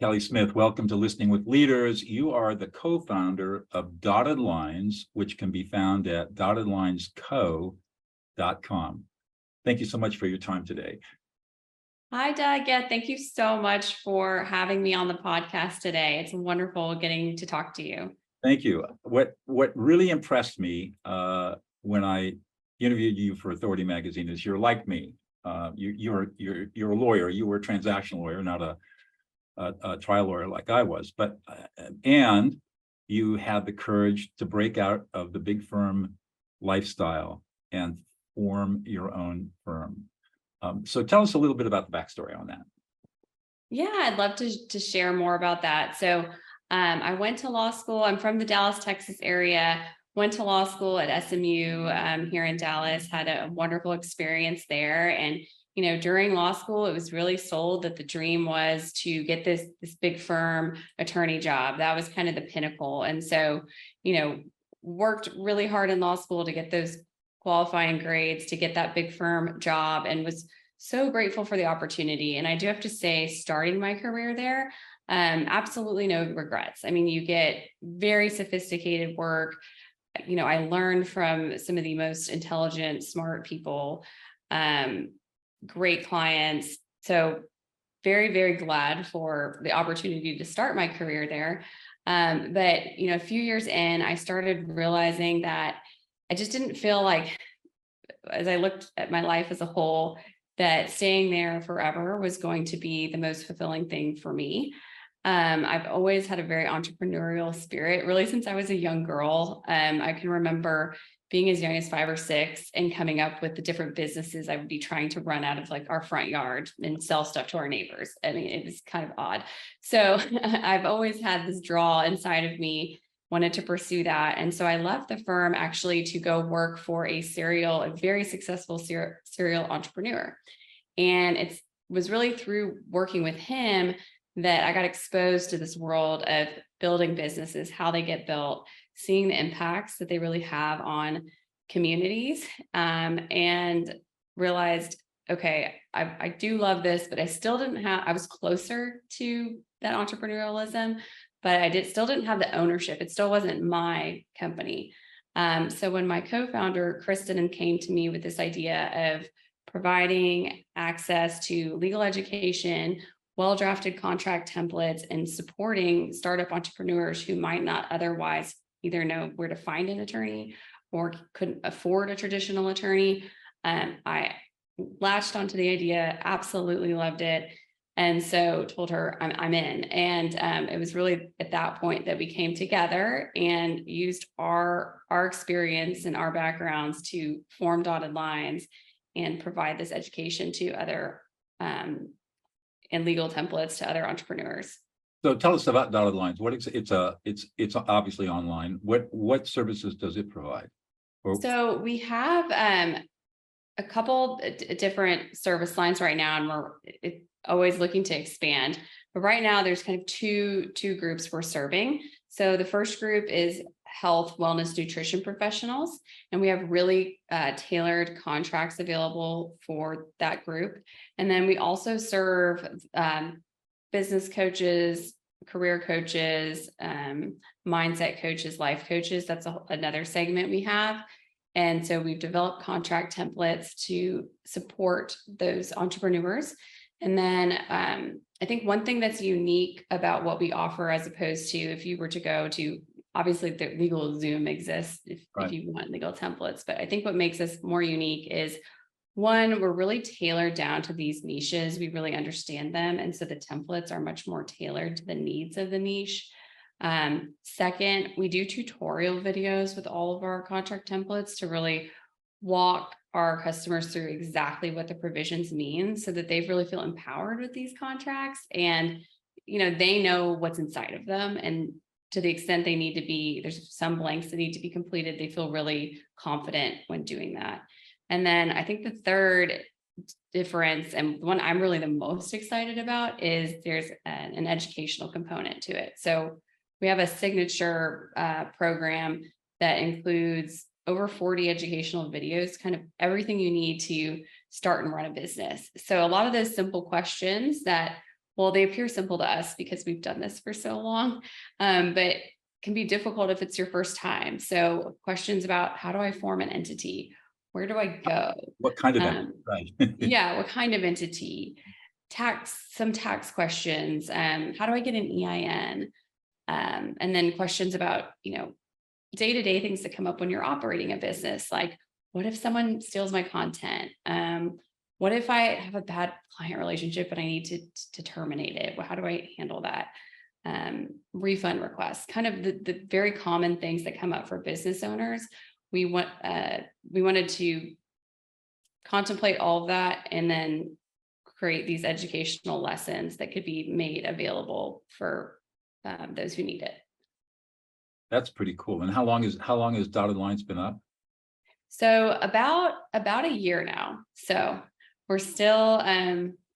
Kelly Smith, welcome to Listening with Leaders. You are the co-founder of Dotted Lines, which can be found at dottedlinesco.com. Thank you so much for your time today. Hi, Doug. Yeah, thank you so much for having me on the podcast today. It's wonderful getting to talk to you. Thank you. What really impressed me when I interviewed you for Authority Magazine is you're like me. You're a lawyer. You were a transactional lawyer, not a trial lawyer like I was, and you had the courage to break out of the big firm lifestyle and form your own firm. So tell us a little bit about the backstory on that. Yeah, I'd love to share more about that. So I went to law school. I'm from the Dallas, Texas area. Went to law school at SMU here in Dallas, had a wonderful experience there. And during law school, it was really sold that the dream was to get this big firm attorney job. That was kind of the pinnacle. And so, worked really hard in law school to get those qualifying grades, to get that big firm job, and was so grateful for the opportunity. And I do have to say, starting my career there, absolutely no regrets. I mean, you get very sophisticated work. I learned from some of the most intelligent, smart people, great clients. So very, very glad for the opportunity to start my career there. But, a few years in, I started realizing that I just didn't feel like, as I looked at my life as a whole, that staying there forever was going to be the most fulfilling thing for me. I've always had a very entrepreneurial spirit, really since I was a young girl. I can remember being as young as 5 or 6 and coming up with the different businesses I would be trying to run out of like our front yard and sell stuff to our neighbors. I mean, it was kind of odd. So I've always had this draw inside of me, wanted to pursue that. And so I left the firm actually to go work for a very successful serial entrepreneur. And it was really through working with him that I got exposed to this world of building businesses, how they get built, seeing the impacts that they really have on communities, and realized, okay, I do love this, but I was closer to that entrepreneurialism, but still didn't have the ownership. It still wasn't my company. So when my co-founder, Kristen, came to me with this idea of providing access to legal education, well-drafted contract templates, and supporting startup entrepreneurs who might not otherwise either know where to find an attorney or couldn't afford a traditional attorney, I latched onto the idea, absolutely loved it. And so told her I'm in. And it was really at that point that we came together and used our experience and our backgrounds to form Dotted Lines and provide this education to other and legal templates to other entrepreneurs. So tell us about Dotted Lines. It's obviously online. What services does it provide? So we have a couple different service lines right now, and we're always looking to expand. But right now, there's kind of two groups we're serving. So the first group is health, wellness, nutrition professionals, and we have really tailored contracts available for that group. And then we also serve business coaches, career coaches, mindset coaches, life coaches. That's another segment we have. And so we've developed contract templates to support those entrepreneurs. And then I think one thing that's unique about what we offer, as opposed to if you were to go to, obviously the legal Zoom exists if you want legal templates, but I think what makes us more unique is, one, we're really tailored down to these niches. We really understand them. And so the templates are much more tailored to the needs of the niche. Second, we do tutorial videos with all of our contract templates to really walk our customers through exactly what the provisions mean so that they really feel empowered with these contracts, and they know what's inside of them, and to the extent they need to be, there's some blanks that need to be completed, they feel really confident when doing that. And then I think the third difference, and the one I'm really the most excited about, is there's an educational component to it. So we have a signature program that includes over 40 educational videos, kind of everything you need to start and run a business. So a lot of those simple questions that well, they appear simple to us because we've done this for so long, but can be difficult if it's your first time. So questions about how do I form an entity? Where do I go? What kind of Um, right? yeah, what kind of entity? Some tax questions. How do I get an EIN? And then questions about, day-to-day things that come up when you're operating a business. Like, what if someone steals my content? What if I have a bad client relationship and I need to terminate it? Well, how do I handle that? Refund requests, kind of the very common things that come up for business owners. We wanted to contemplate all of that and then create these educational lessons that could be made available for those who need it. That's pretty cool. And how long has Dotted Lines been up? So about a year now. So we're still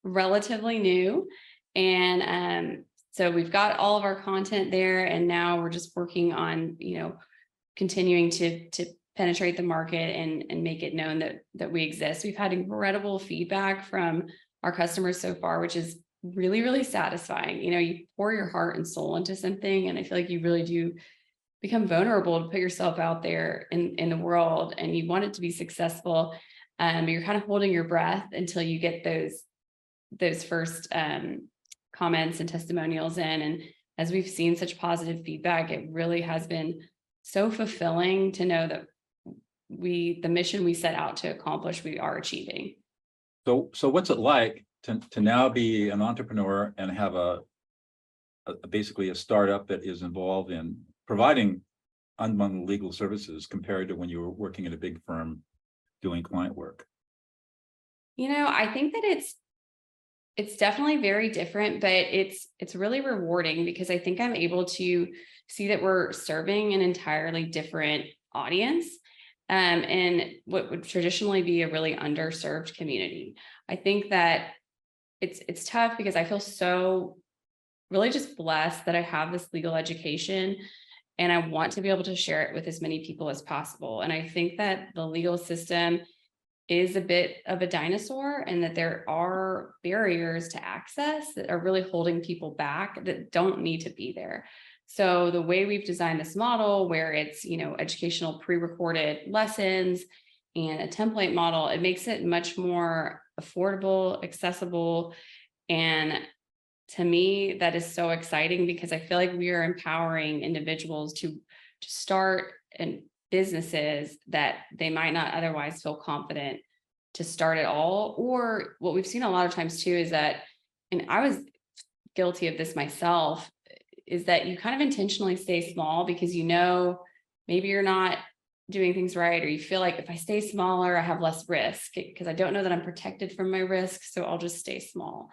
relatively new, and so we've got all of our content there, and now we're just working on continuing to penetrate the market and make it known that we exist. We've had incredible feedback from our customers so far, which is really, really satisfying. You pour your heart and soul into something, and I feel like you really do become vulnerable to put yourself out there in the world, and you want it to be successful. You're kind of holding your breath until you get those first comments and testimonials in. And as we've seen such positive feedback, it really has been so fulfilling to know that the mission we set out to accomplish, we are achieving. So what's it like to now be an entrepreneur and have basically a startup that is involved in providing unbundled legal services compared to when you were working at a big firm doing client work? I think that it's definitely very different, but it's really rewarding because I think I'm able to see that we're serving an entirely different audience, and what would traditionally be a really underserved community. I think that it's tough because I feel so really just blessed that I have this legal education, and I want to be able to share it with as many people as possible. And I think that the legal system is a bit of a dinosaur, and that there are barriers to access that are really holding people back that don't need to be there. So the way we've designed this model, where it's, educational pre-recorded lessons and a template model, it makes it much more affordable, accessible. And to me, that is so exciting because I feel like we are empowering individuals to start in businesses that they might not otherwise feel confident to start at all. Or what we've seen a lot of times too is that, and I was guilty of this myself, is that you kind of intentionally stay small because maybe you're not doing things right, or you feel like if I stay smaller, I have less risk because I don't know that I'm protected from my risk, so I'll just stay small.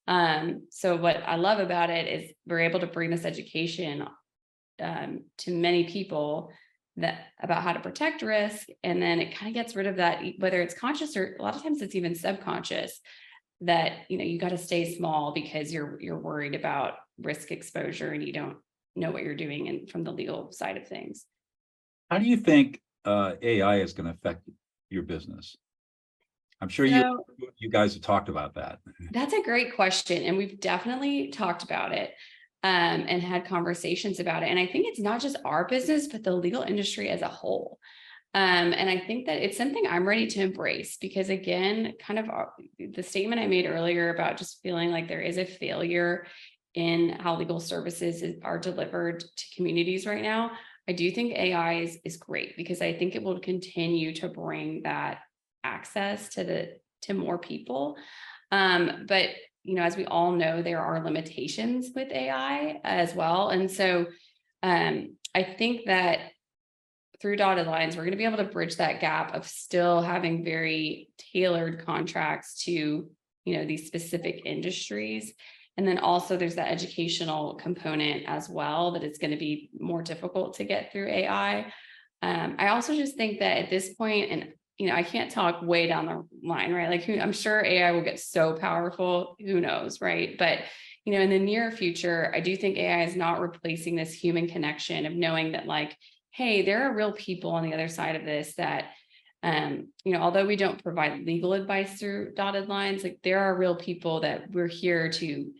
So what I love about it is we're able to bring this education to many people about how to protect risk, and then it kind of gets rid of that, whether it's conscious or a lot of times it's even subconscious, that you got to stay small because you're worried about risk exposure and you don't know what you're doing and from the legal side of things. How do you think AI is going to affect your business? I'm sure you guys have talked about that. That's a great question, and we've definitely talked about it and had conversations about it. And I think it's not just our business, but the legal industry as a whole. And I think that it's something I'm ready to embrace because, again, kind of the statement I made earlier about just feeling like there is a failure in how legal services are delivered to communities right now. I do think AI is great because I think it will continue to bring that access to more people. But as we all know, there are limitations with AI as well. And so I think that through Dotted Lines, we're going to be able to bridge that gap of still having very tailored contracts to, these specific industries. And then also there's that educational component as well, that it's going to be more difficult to get through AI. I also just think that at this point, and I can't talk way down the line, right? Like I'm sure AI will get so powerful, who knows, right? But, in the near future, I do think AI is not replacing this human connection of knowing that, like, hey, there are real people on the other side of this that, although we don't provide legal advice through Dotted Lines, like there are real people that we're here to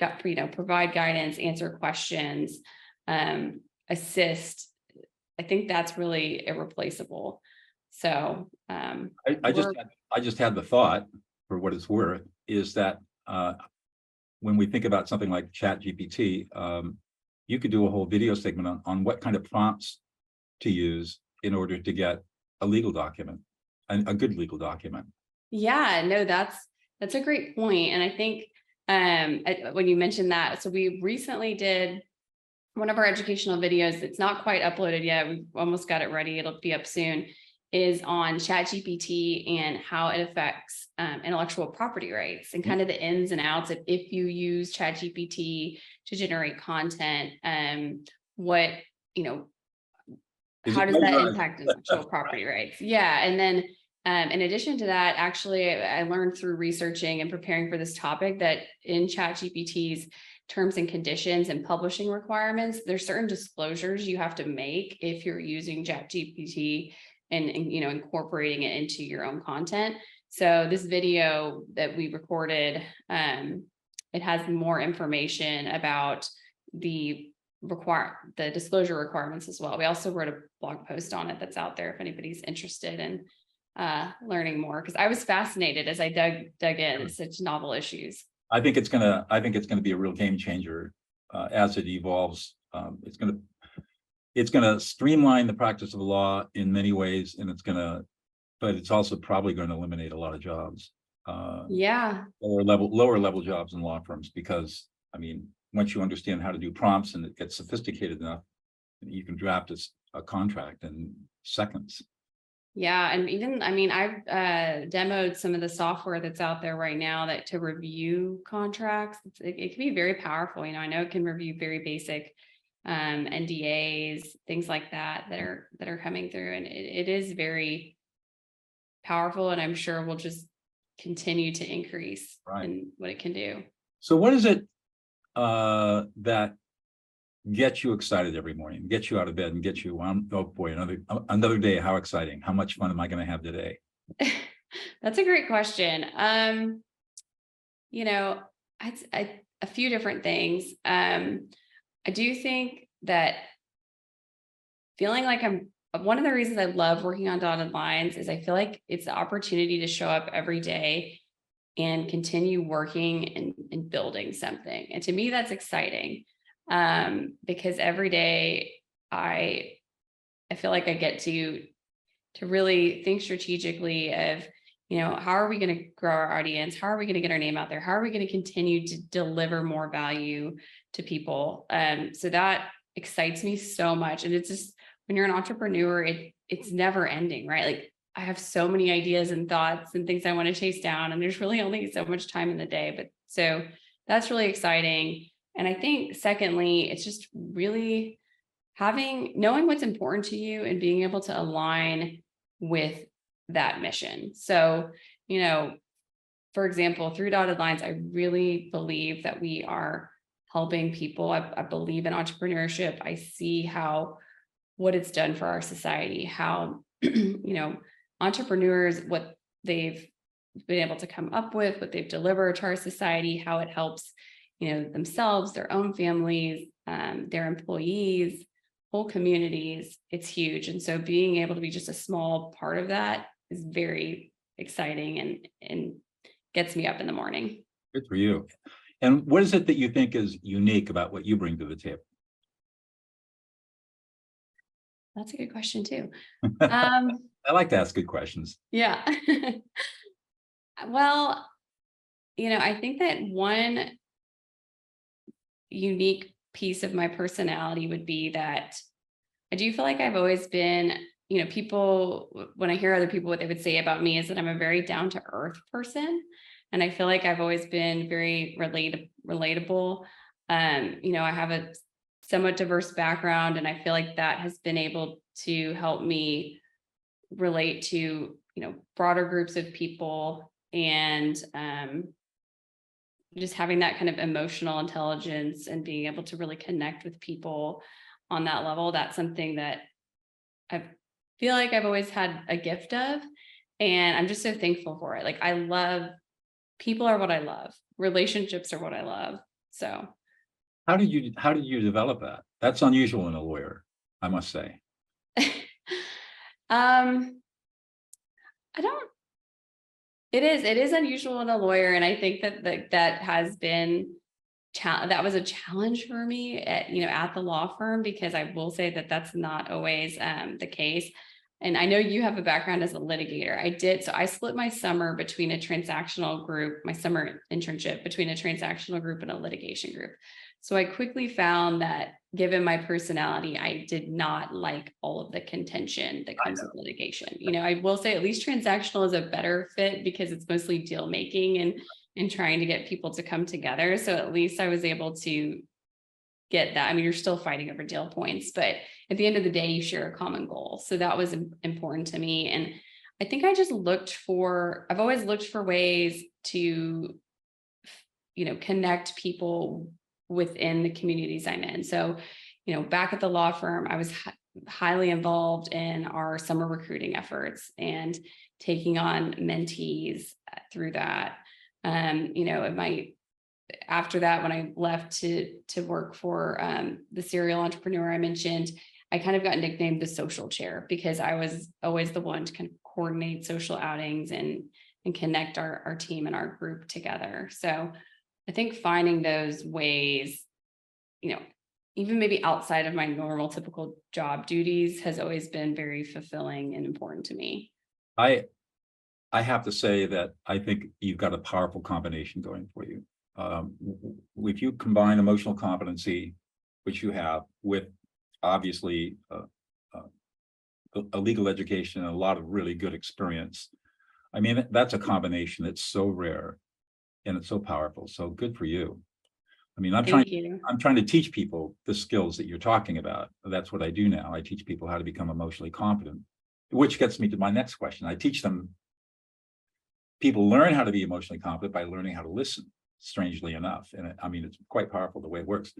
provide guidance, answer questions, assist. I think that's really irreplaceable. So I just had the thought, for what it's worth, is that when we think about something like Chat GPT, you could do a whole video segment on what kind of prompts to use in order to get a legal document, a good legal document. Yeah, no, that's a great point. And I think when you mentioned that, so we recently did one of our educational videos. It's not quite uploaded yet. We've almost got it ready. It'll be up soon. Is on ChatGPT and how it affects intellectual property rights and kind of the ins and outs of if you use ChatGPT to generate content. What how does that impact intellectual property rights? Yeah, and then in addition to that, actually, I learned through researching and preparing for this topic that in ChatGPT's terms and conditions and publishing requirements, there's certain disclosures you have to make if you're using ChatGPT and incorporating it into your own content. So this video that we recorded, it has more information about the disclosure requirements as well. We also wrote a blog post on it that's out there if anybody's interested in learning more, because I was fascinated as I dug in. It's such novel issues. I think it's gonna be a real game changer as it evolves. It's gonna streamline the practice of law in many ways, and but it's also probably going to eliminate a lot of jobs. Yeah. Lower level jobs in law firms, because I mean, once you understand how to do prompts and it gets sophisticated enough, you can draft a contract in seconds. Yeah, and even, I mean, I've demoed some of the software that's out there right now to review contracts. It can be very powerful. I know it can review very basic NDAs, things like that are coming through, and it is very powerful, and I'm sure will just continue to increase in what it can do. So what is it that gets you excited every morning, get you out of bed and get you, oh boy, another day, how exciting, how much fun am I going to have today? That's a great question. A few different things. I do think that feeling like one of the reasons I love working on dotted lines is I feel like it's the opportunity to show up every day and continue working and building something. And to me, that's exciting. Because every day I feel like I get to really think strategically of, how are we going to grow our audience? How are we going to get our name out there? How are we going to continue to deliver more value to people? So that excites me so much. And it's just, when you're an entrepreneur, it's never ending, right? Like, I have so many ideas and thoughts and things I want to chase down, and there's really only so much time in the day. But so that's really exciting. And I think secondly, it's just really knowing what's important to you and being able to align with that mission. So, for example, through dotted lines, I really believe that we are helping people. I believe in entrepreneurship. I see what it's done for our society, how, entrepreneurs, what they've been able to come up with, what they've delivered to our society, how it helps themselves, their own families, their employees, whole communities. It's huge. And so being able to be just a small part of that is very exciting and gets me up in the morning. Good for you. And what is it that you think is unique about what you bring to the table? That's a good question too. I like to ask good questions. Yeah. Well, I think that one unique piece of my personality would be that I do feel like I've always been, people, when I hear other people, what they would say about me is that I'm a very down to earth person. And I feel like I've always been very relatable. I have a somewhat diverse background, and I feel like that has been able to help me relate to, broader groups of people, and just having that kind of emotional intelligence and being able to really connect with people on that level. That's something that I feel like I've always had a gift of, and I'm just so thankful for it. Like, people are what I love. Relationships are what I love. So How did you develop that? That's unusual in a lawyer, I must say. I don't, it is unusual in a lawyer. And I think that has been, that was a challenge for me at the law firm, because I will say that that's not always the case. And I know you have a background as a litigator. So I split my summer between a transactional group, my summer internship between a transactional group and a litigation group. So I quickly found that given my personality, I did not like all of the contention that comes with litigation. I will say at least transactional is a better fit because it's mostly deal making and trying to get people to come together. So at least I was able to get that. I mean, you're still fighting over deal points, but at the end of the day, you share a common goal. So that was important to me. And I think I just I've always looked for ways to, connect people within the communities I'm in. So, back at the law firm, I was highly involved in our summer recruiting efforts and taking on mentees through that. After that, when I left to work for the serial entrepreneur I mentioned, I kind of got nicknamed the social chair because I was always the one to kind of coordinate social outings and connect our team and our group together. So I think finding those ways, even maybe outside of my normal typical job duties, has always been very fulfilling and important to me. I have to say that I think you've got a powerful combination going for you. If you combine emotional competency, which you have, with obviously a legal education and a lot of really good experience, I mean, that's a combination that's so rare and it's so powerful. So good for you. I mean, I'm trying to teach people the skills that you're talking about. That's what I do now. I teach people how to become emotionally competent, which gets me to my next question. I teach them, people learn how to be emotionally competent by learning how to listen, strangely enough. And I mean, it's quite powerful the way it works.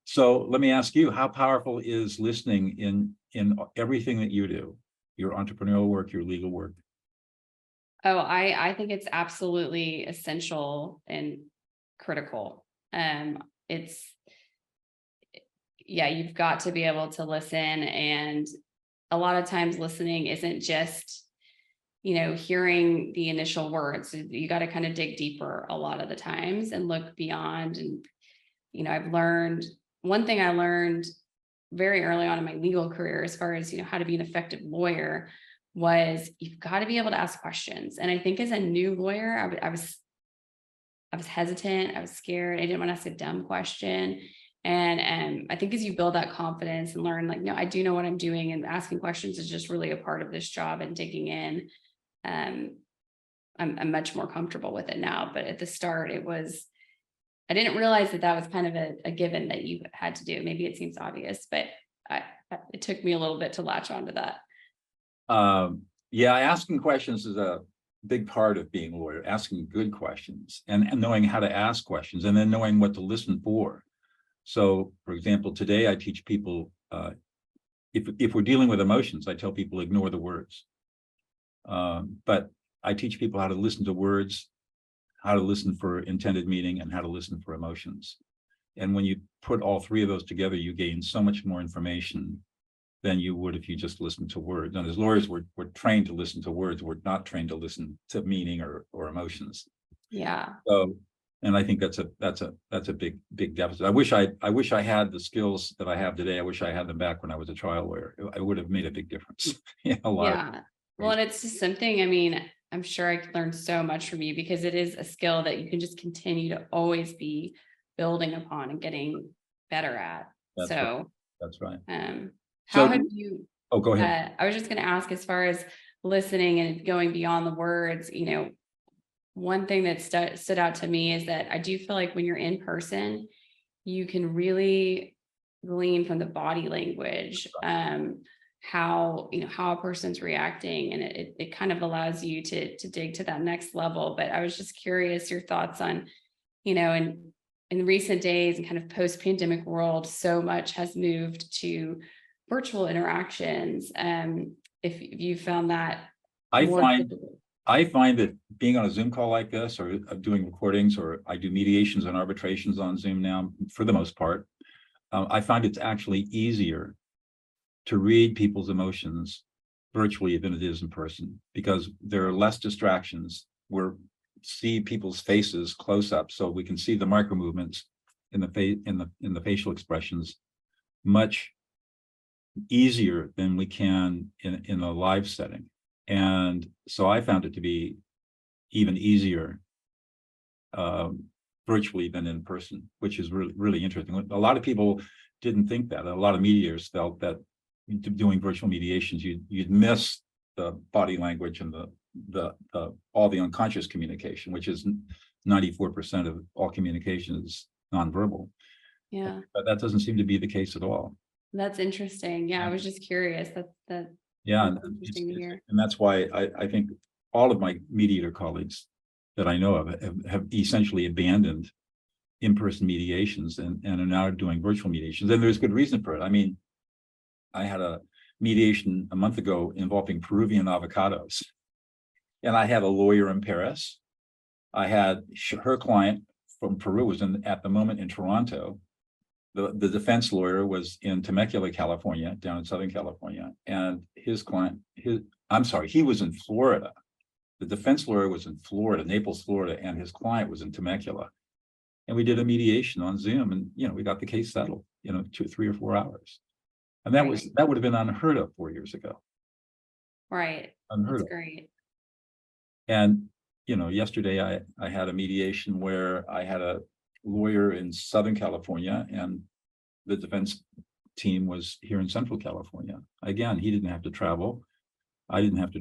So let me ask you, how powerful is listening in everything that you do, your entrepreneurial work, your legal work? Oh, I think it's absolutely essential and critical. You've got to be able to listen. And a lot of times listening isn't just, hearing the initial words. You got to kind of dig deeper a lot of the times and look beyond. And, one thing I learned very early on in my legal career, as far as, how to be an effective lawyer, was you've got to be able to ask questions. And I think as a new lawyer, I was hesitant. I was scared. I didn't want to ask a dumb question. And I think as you build that confidence and learn, like, no, I do know what I'm doing, and asking questions is just really a part of this job and digging in. I'm much more comfortable with it now. But at the start, I didn't realize that was kind of a given that you had to do. Maybe it seems obvious, but it took me a little bit to latch onto that. Yeah, asking questions is a big part of being a lawyer, asking good questions and knowing how to ask questions and then knowing what to listen for. So, for example, today I teach people, if we're dealing with emotions, I tell people ignore the words. But I teach people how to listen to words, how to listen for intended meaning, and how to listen for emotions. And when you put all three of those together, you gain so much more information than you would if you just listened to words. And as lawyers, we're trained to listen to words. We're not trained to listen to meaning or emotions. Yeah. So, and I think that's a big deficit. I wish I had the skills that I have today. I wish I had them back when I was a trial lawyer. It would have made a big difference. A lot. Yeah. Well, and it's just something, I mean, I'm sure I learned so much from you, because it is a skill that you can just continue to always be building upon and getting better at. That's right. That's right. How have you? Oh, go ahead. I was just going to ask, as far as listening and going beyond the words, one thing that stood out to me is that I do feel like when you're in person, you can really glean from the body language, how a person's reacting, and it kind of allows you to dig to that next level. But I was just curious your thoughts on, in recent days and kind of post-pandemic world, so much has moved to virtual interactions. If you found that, I find that being on a Zoom call like this, or doing recordings, or I do mediations and arbitrations on Zoom now, for the most part, I find it's actually easier to read people's emotions virtually than it is in person, because there are less distractions. We're see people's faces close up, so we can see the micro movements in the facial expressions much easier than we can in a live setting. And so I found it to be even easier virtually than in person, which is really interesting. A lot of people didn't think that. A lot of mediators felt that doing virtual mediations, you'd miss the body language and the all the unconscious communication, which is 94% of all communication is nonverbal. Yeah, But that doesn't seem to be the case at all. that's interesting. Yeah, I was just curious. That's Yeah, interesting to hear. and that's why I think all of my mediator colleagues that I know of have essentially abandoned in-person mediations and are now doing virtual mediations. And there's good reason for it. I mean, I had a mediation a month ago involving Peruvian avocados. And I had a lawyer in Paris. I had her client from Peru was at the moment in Toronto. The defense lawyer was in Temecula, California, down in Southern California. And his client, he was in Florida. The defense lawyer was in Florida, Naples, Florida, and his client was in Temecula. And we did a mediation on Zoom, and we got the case settled, 2, 3, or 4 hours. And that would have been unheard of 4 years ago. Right. Unheard That's of. great. And yesterday I had a mediation where I had a lawyer in Southern California and the defense team was here in Central California. Again, he didn't have to travel. I didn't have to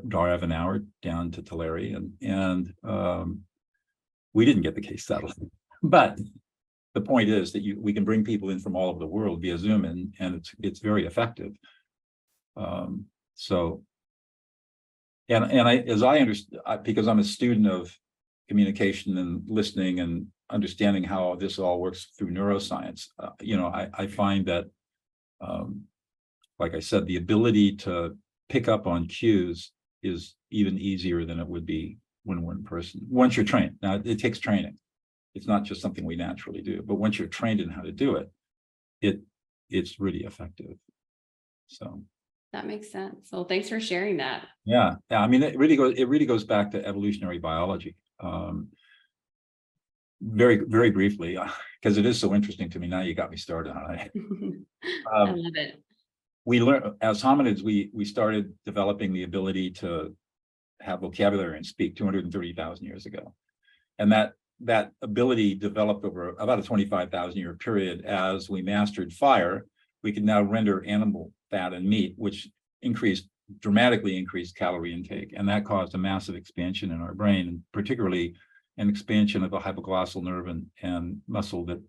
drive an hour down to Tulare, and we didn't get the case settled. But the point is that we can bring people in from all over the world via Zoom, and it's very effective. And as I understand, because I'm a student of communication and listening and understanding how this all works through neuroscience, I find that, like I said, the ability to pick up on cues is even easier than it would be when we're in person. Once you're trained. Now, it takes training. It's not just something we naturally do, but once you're trained in how to do it, it's really effective. So. That makes sense. Well, thanks for sharing that. Yeah. I mean, it really goes back to evolutionary biology. Very, very briefly, because it is so interesting to me. Now you got me started on it. I love it. We learned as hominids, we started developing the ability to have vocabulary and speak 230,000 years ago. And that ability developed over about a 25,000 year period. As we mastered fire, we could now render animal fat and meat, which dramatically increased calorie intake. And that caused a massive expansion in our brain, and particularly an expansion of the hypoglossal nerve and muscle that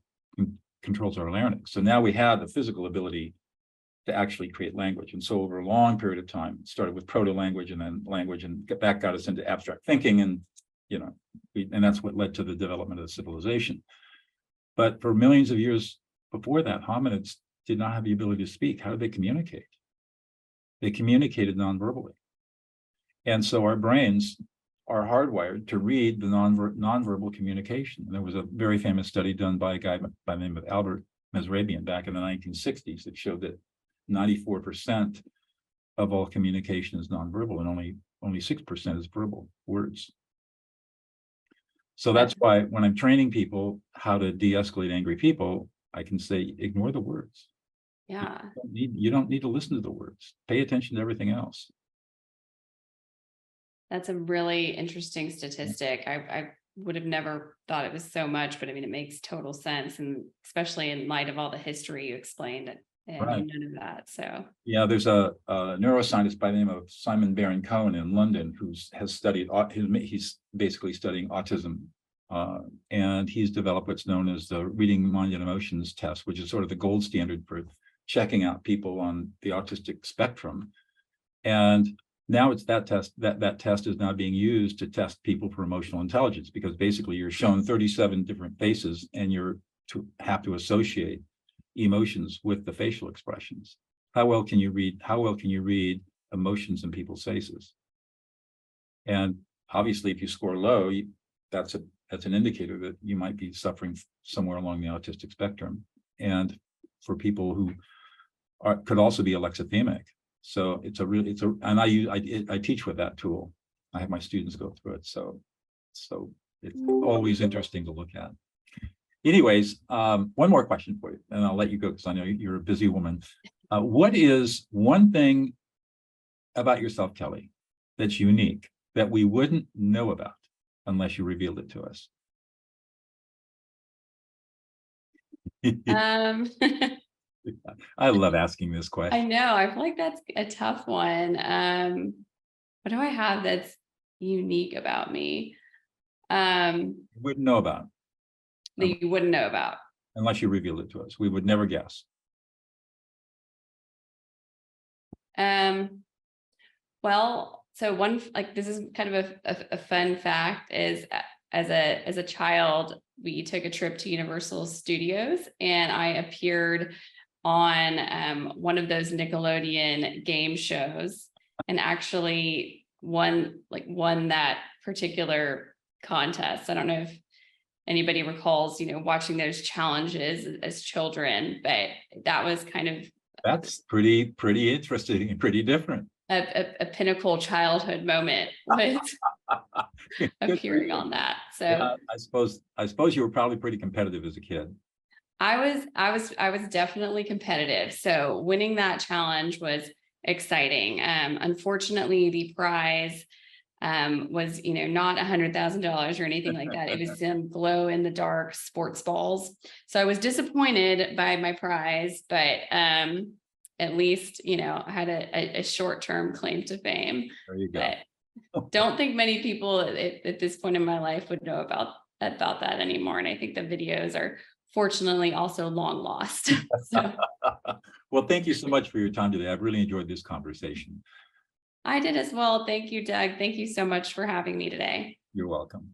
controls our larynx. So now we have the physical ability to actually create language. And so over a long period of time, it started with proto-language and then language, and that got us into abstract thinking. And, and that's what led to the development of the civilization. But for millions of years before that, hominids did not have the ability to speak. How did they communicate? They communicated non-verbally. And so our brains are hardwired to read the non-verbal communication. And there was a very famous study done by a guy by the name of Albert Mesrabian back in the 1960s that showed that 94% of all communication is nonverbal, and only 6% is verbal words. So that's why when I'm training people how to de-escalate angry people, I can say, ignore the words. Yeah. You don't need to listen to the words. Pay attention to everything else. That's a really interesting statistic. I would have never thought it was so much, but I mean, it makes total sense. And especially in light of all the history you explained, and Right. none of that. So yeah, there's a neuroscientist by the name of Simon Baron-Cohen in London has studied, he's basically studying autism. And he's developed what's known as the reading mind and emotions test, which is sort of the gold standard for checking out people on the autistic spectrum. And now it's that test, that test is now being used to test people for emotional intelligence, because basically you're shown 37 different faces and you're to have to associate emotions with the facial expressions. How well can you read emotions in people's faces? And obviously, if you score low, that's an indicator that you might be suffering somewhere along the autistic spectrum. And for people who could also be alexithemic. So and I teach with that tool. I have my students go through it. So it's always interesting to look at. Anyways, one more question for you, and I'll let you go because I know you're a busy woman. What is one thing about yourself, Kelly, that's unique that we wouldn't know about unless you revealed it to us? I love asking this I question. know, I feel like that's a tough one. What do I have that's unique about me? You wouldn't know about That you wouldn't know about. unless you revealed it to us. We would never guess. Well, so one, like, this is kind of a fun fact is as a child, we took a trip to Universal Studios and I appeared on one of those Nickelodeon game shows and actually won that particular contest. I don't know if anybody recalls, watching those challenges as children, but that was kind of That's pretty interesting and pretty different. a pinnacle childhood moment with appearing on that. So yeah, I suppose you were probably pretty competitive as a kid. I was definitely competitive. So winning that challenge was exciting. Unfortunately, the prize was, not $100,000 or anything like that. It was some glow in the dark sports balls. So I was disappointed by my prize, but at least, I had a short-term claim to fame. There you go. But don't think many people at this point in my life would know about that anymore. And I think the videos are fortunately also long lost. So Well, thank you so much for your time today. I've really enjoyed this conversation. I did as well. Thank you, Doug. Thank you so much for having me today. You're welcome.